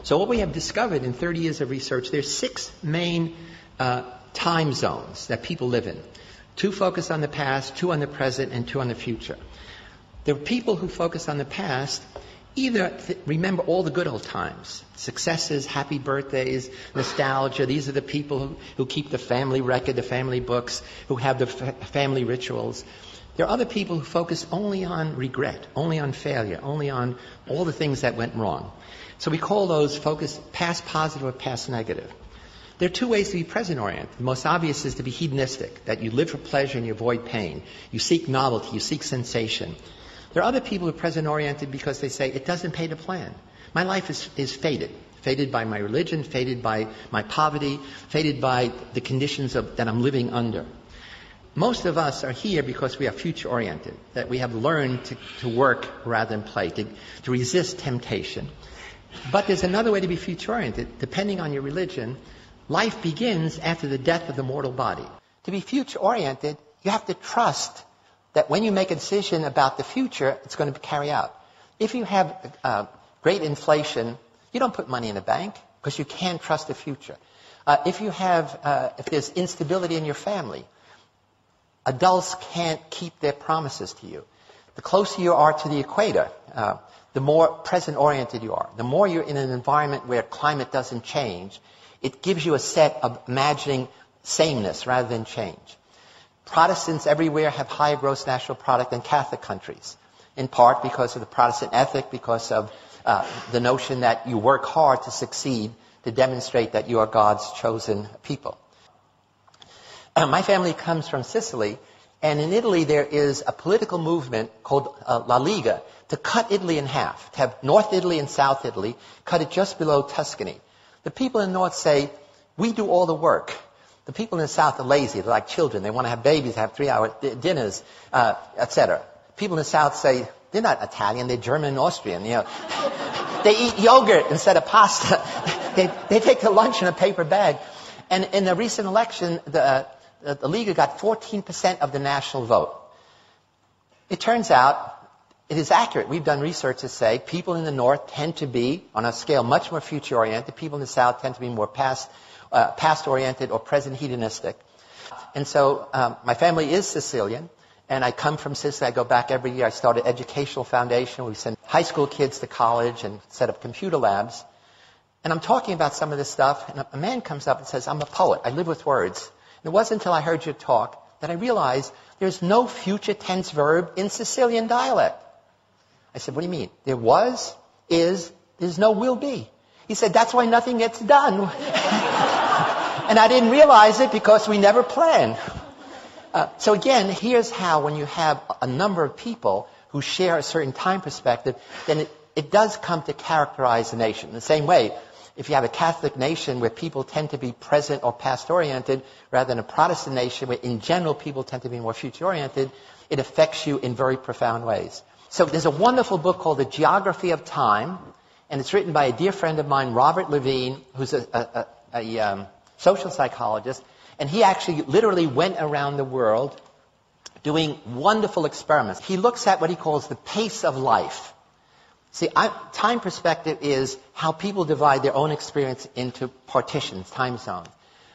So what we have discovered in 30 years of research, there's 6 main time zones that people live in. 2 focus on the past, 2 on the present, and 2 on the future. The people who focus on the past either remember all the good old times, successes, happy birthdays, nostalgia. These are the people who keep the family record, the family books, who have the family rituals. There are other people who focus only on regret, only on failure, only on all the things that went wrong. So we call those focus past positive or past negative. There are 2 ways to be present-oriented. The most obvious is to be hedonistic, that you live for pleasure and you avoid pain. You seek novelty, you seek sensation. There are other people who are present-oriented because they say, it doesn't pay to plan. My life is fated. Fated by my religion, fated by my poverty, fated by the conditions that I'm living under. Most of us are here because we are future-oriented, that we have learned to work rather than play, to resist temptation. But there's another way to be future-oriented. Depending on your religion, life begins after the death of the mortal body. To be future-oriented, you have to trust that when you make a decision about the future, it's going to carry out. If you have great inflation, you don't put money in the bank because you can't trust the future. If there's instability in your family, adults can't keep their promises to you. The closer you are to the equator, the more present-oriented you are. The more you're in an environment where climate doesn't change, it gives you a set of imagining sameness rather than change. Protestants everywhere have higher gross national product than Catholic countries, in part because of the Protestant ethic, because of the notion that you work hard to succeed, to demonstrate that you are God's chosen people. My family comes from Sicily, and in Italy there is a political movement called La Liga to cut Italy in half, to have North Italy and South Italy, cut it just below Tuscany. The people in the North say, we do all the work. The people in the South are lazy. They're like children. They want to have babies, have 3-hour dinners, etc. People in the South say, they're not Italian, they're German and Austrian. You know. They eat yogurt instead of pasta. They take their lunch in a paper bag. And in the recent election, the Liga got 14% of the national vote. It turns out it is accurate. We've done research to say people in the North tend to be, on a scale much more future-oriented. People in the South tend to be more past-oriented or present hedonistic. And so my family is Sicilian, and I come from Sicily. I go back every year. I start an educational foundation. We send high school kids to college and set up computer labs. And I'm talking about some of this stuff, and a man comes up and says, I'm a poet. I live with words. And it wasn't until I heard you talk that I realized there's no future tense verb in Sicilian dialect. I said, what do you mean? There was, is, there's no will be. He said, that's why nothing gets done. And I didn't realize it because we never planned. So again, here's how when you have a number of people who share a certain time perspective, then it does come to characterize a nation. In the same way, if you have a Catholic nation where people tend to be present or past-oriented, rather than a Protestant nation where in general people tend to be more future-oriented, it affects you in very profound ways. So there's a wonderful book called The Geography of Time, and it's written by a dear friend of mine, Robert Levine, who's a social psychologist, and he actually literally went around the world doing wonderful experiments. He looks at what he calls the pace of life. See, time perspective is how people divide their own experience into partitions, time zones.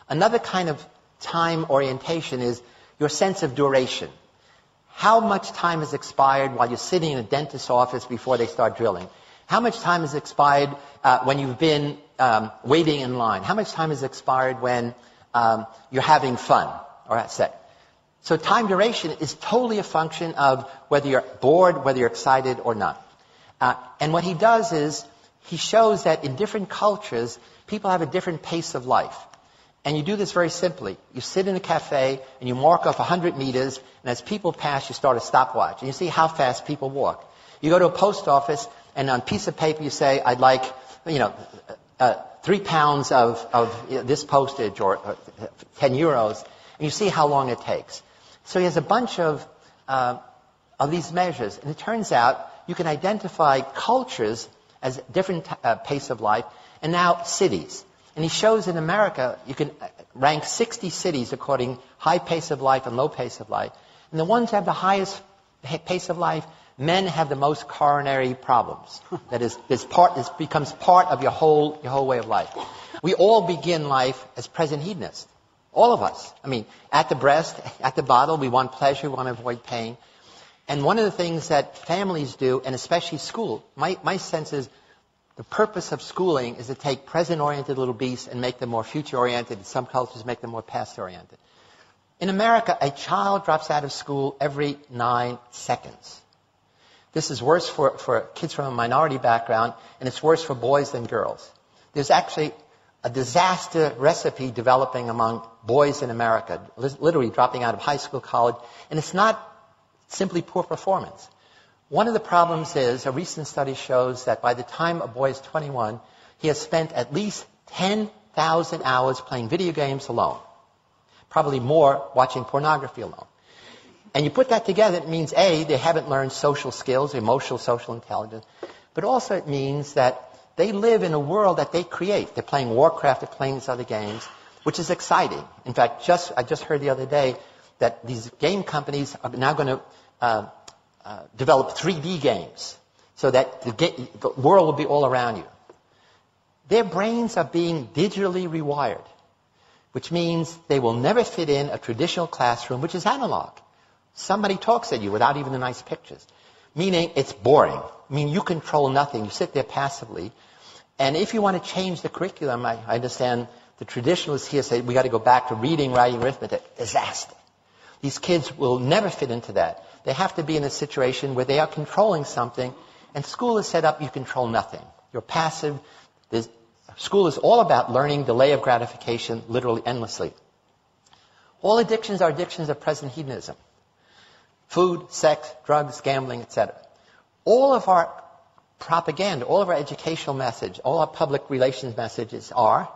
Another kind of time orientation is your sense of duration. How much time has expired while you're sitting in a dentist's office before they start drilling? How much time has expired when you've been waiting in line? How much time has expired when you're having fun? Or that's it. So time duration is totally a function of whether you're bored, whether you're excited or not. And what he does is he shows that in different cultures, people have a different pace of life. And you do this very simply. You sit in a cafe and you mark off 100 meters, and as people pass, you start a stopwatch. And you see how fast people walk. You go to a post office, and on a piece of paper you say, I'd like, 3 pounds of this postage or 10 euros, and you see how long it takes. So he has a bunch of these measures, and it turns out you can identify cultures as different pace of life, and now cities. And he shows in America, you can rank 60 cities according high pace of life and low pace of life. And the ones that have the highest pace of life men have the most coronary problems. That is, this becomes part of your whole way of life. We all begin life as present hedonists. All of us. I mean, at the breast, at the bottle, we want pleasure, we want to avoid pain. And one of the things that families do, and especially school, my sense is the purpose of schooling is to take present-oriented little beasts and make them more future-oriented. In some cultures, make them more past-oriented. In America, a child drops out of school every 9 seconds. This is worse for kids from a minority background, and it's worse for boys than girls. There's actually a disaster recipe developing among boys in America, literally dropping out of high school, college, and it's not simply poor performance. One of the problems is, a recent study shows that by the time a boy is 21, he has spent at least 10,000 hours playing video games alone. Probably more watching pornography alone. And you put that together, it means, A, they haven't learned social skills, emotional, social intelligence, but also it means that they live in a world that they create. They're playing Warcraft, they're playing these other games, which is exciting. In fact, I just heard the other day that these game companies are now going to develop 3D games so that the world will be all around you. Their brains are being digitally rewired, which means they will never fit in a traditional classroom, which is analog. Somebody talks at you without even the nice pictures. Meaning it's boring. I mean, you control nothing. You sit there passively. And if you want to change the curriculum, I understand the traditionalists here say we got to go back to reading, writing, arithmetic. Disaster. These kids will never fit into that. They have to be in a situation where they are controlling something, and school is set up, you control nothing. You're passive. School is all about learning delay of gratification, literally endlessly. All addictions are addictions of present hedonism. Food, sex, drugs, gambling, etc. All of our propaganda, all of our educational message, all our public relations messages are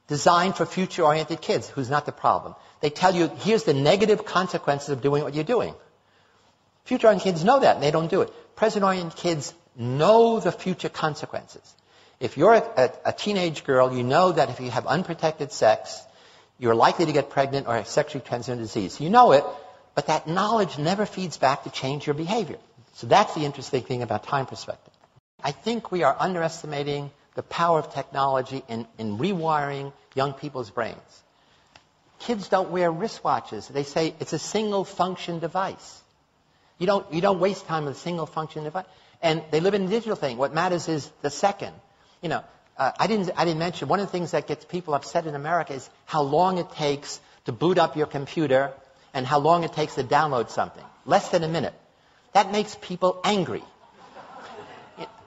designed for future-oriented kids, who's not the problem. They tell you, here's the negative consequences of doing what you're doing. Future-oriented kids know that, and they don't do it. Present-oriented kids know the future consequences. If you're a teenage girl, you know that if you have unprotected sex, you're likely to get pregnant or have sexually transmitted disease. You know it, but that knowledge never feeds back to change your behavior. So that's the interesting thing about time perspective. I think we are underestimating the power of technology in rewiring young people's brains. Kids don't wear wristwatches. They say it's a single function device. You don't waste time with a single function device. And they live in a digital thing. What matters is the second. You know, I didn't mention, one of the things that gets people upset in America is how long it takes to boot up your computer and how long it takes to download something. Less than a minute. That makes people angry.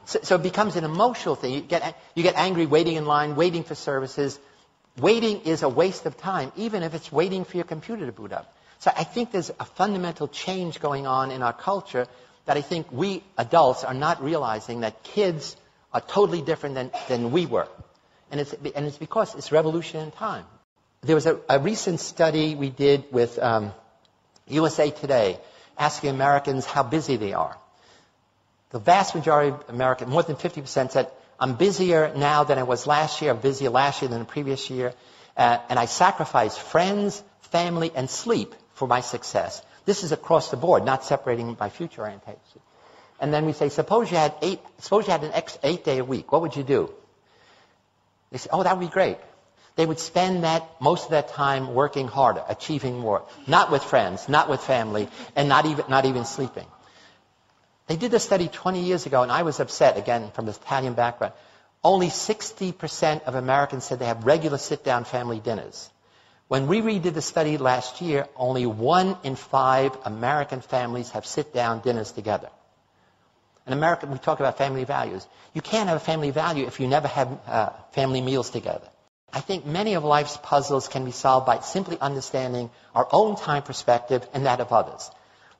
So it becomes an emotional thing. You get angry waiting in line, waiting for services. Waiting is a waste of time, even if it's waiting for your computer to boot up. So I think there's a fundamental change going on in our culture that I think we adults are not realizing, that kids are totally different than we were. And it's because it's revolution in time. There was a recent study we did with USA Today, asking Americans how busy they are. The vast majority of Americans, more than 50%, said, I'm busier now than I was last year, I'm busier last year than the previous year, and I sacrifice friends, family, and sleep for my success. This is across the board, not separating by future orientation. And then we say, suppose you had an 8-day a week, what would you do? They say, oh, that would be great. They would spend most of that time working harder, achieving more, not with friends, not with family, and not even sleeping. They did this study 20 years ago, and I was upset, again, from this Italian background. Only 60% of Americans said they have regular sit-down family dinners. When we redid the study last year, only 1 in 5 American families have sit-down dinners together. In America, we talk about family values. You can't have a family value if you never have family meals together. I think many of life's puzzles can be solved by simply understanding our own time perspective and that of others.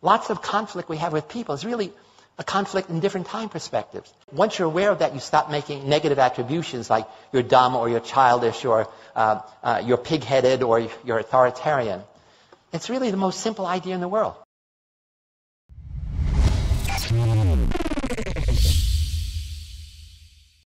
Lots of conflict we have with people is really a conflict in different time perspectives. Once you're aware of that, you stop making negative attributions like you're dumb or you're childish or you're pig-headed or you're authoritarian. It's really the most simple idea in the world.